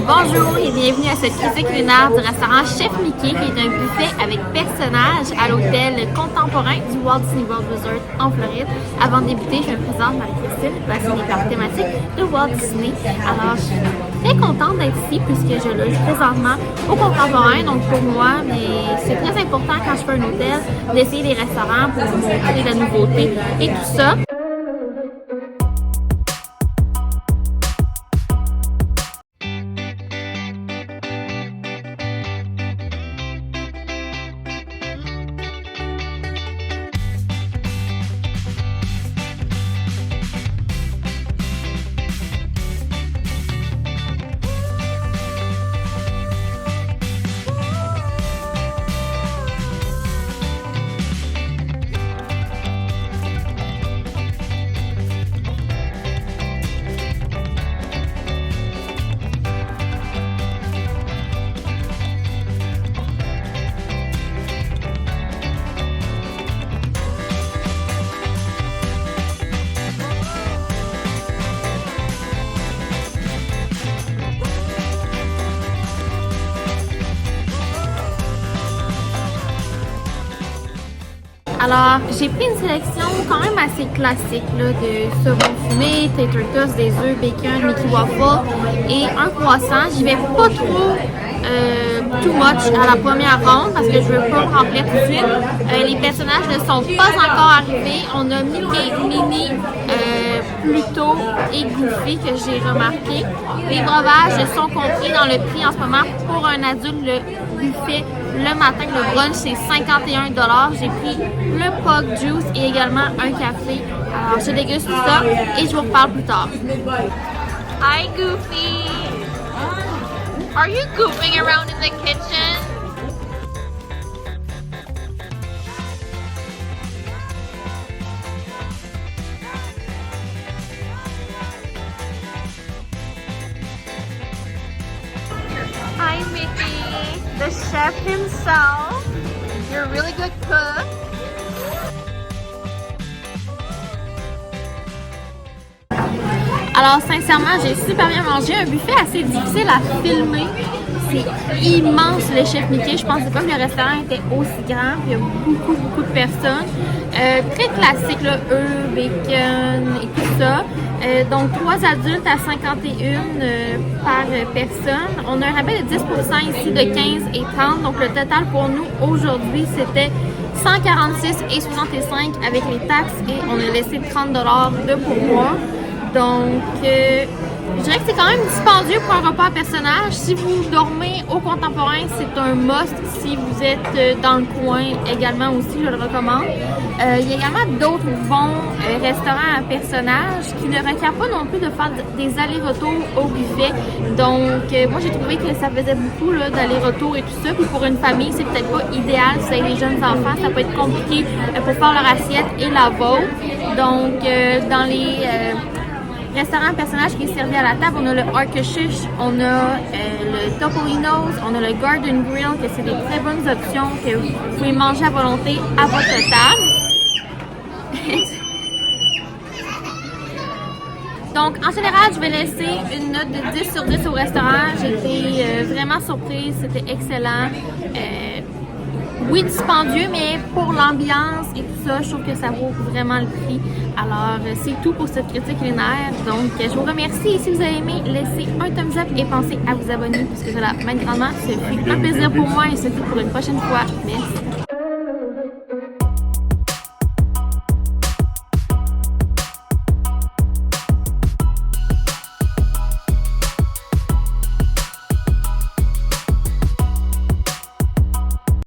Bonjour et bienvenue à cette critique culinaire du restaurant Chef Mickey, qui est un buffet avec personnages à l'hôtel contemporain du Walt Disney World Resort en Floride. Avant de débuter, je me présente Marie-Christine, passionnée par thématique de Walt Disney. Alors, je suis très contente d'être ici puisque je loge présentement au contemporain. Donc pour moi, c'est très important quand je fais un hôtel d'essayer des restaurants pour vous montrer la nouveauté et tout ça. Alors, j'ai pris une sélection quand même assez classique là, de saumon fumé, tater tots, des œufs, bacon, Mickey waffle et un croissant. J'y vais pas trop too much à la première ronde parce que je veux pas me remplir tout de suite. Les personnages ne sont pas encore arrivés. On a Mickey, Minnie, Pluto et Goofy que j'ai remarqué. Les breuvages sont compris dans le prix en ce moment. Pour un adulte, le buffet le matin, le brunch, c'est 51 $. J'ai pris le Pug Juice et également un café. Alors, je déguste tout ça et je vous reparle plus tard. Hi, Goofy! Are you goofing around in the kitchen? Hi, Mickey, the chef himself. You're a really good cook. Alors, sincèrement, j'ai super bien mangé. Un buffet assez difficile à filmer. C'est immense, le Chef Mickey. Je pensais pas que le restaurant était aussi grand. Puis il y a beaucoup de personnes. Très classique, là, œufs, bacon et tout ça. Donc, 3 adultes à 51 par personne. On a un rabais de 10% ici de 15 et 30. Donc, le total pour nous aujourd'hui, c'était 146,65 avec les taxes et on a laissé 30 $ de pourboire. Donc, je dirais que c'est quand même dispendieux pour un repas à personnage. Si vous dormez au contemporain, c'est un must. Si vous êtes dans le coin, également aussi, je le recommande. Il y a également d'autres bons restaurants à personnages qui ne requièrent pas non plus de faire des allers-retours au buffet. Donc, moi, j'ai trouvé que ça faisait beaucoup d'allers-retours et tout ça. Puis pour une famille, c'est peut-être pas idéal. Si vous avez des jeunes enfants, ça peut être compliqué pour faire leur assiette et la vôtre. Donc, dans les restaurant personnage qui est servi à la table, on a le Arcashish, on a le Topolino's, on a le Garden Grill, que c'est des très bonnes options que vous pouvez manger à volonté à votre table. Donc, en général, je vais laisser une note de 10 sur 10 au restaurant. J'étais vraiment surprise, c'était excellent. Oui, dispendieux, mais pour l'ambiance et tout ça, je trouve que ça vaut vraiment le prix. Alors, c'est tout pour cette critique culinaire. Donc, je vous remercie. Et si vous avez aimé, laissez un thumbs up et pensez à vous abonner parce que cela m'aide grandement. Ce fut un plaisir pour moi et c'est tout pour une prochaine fois. Merci.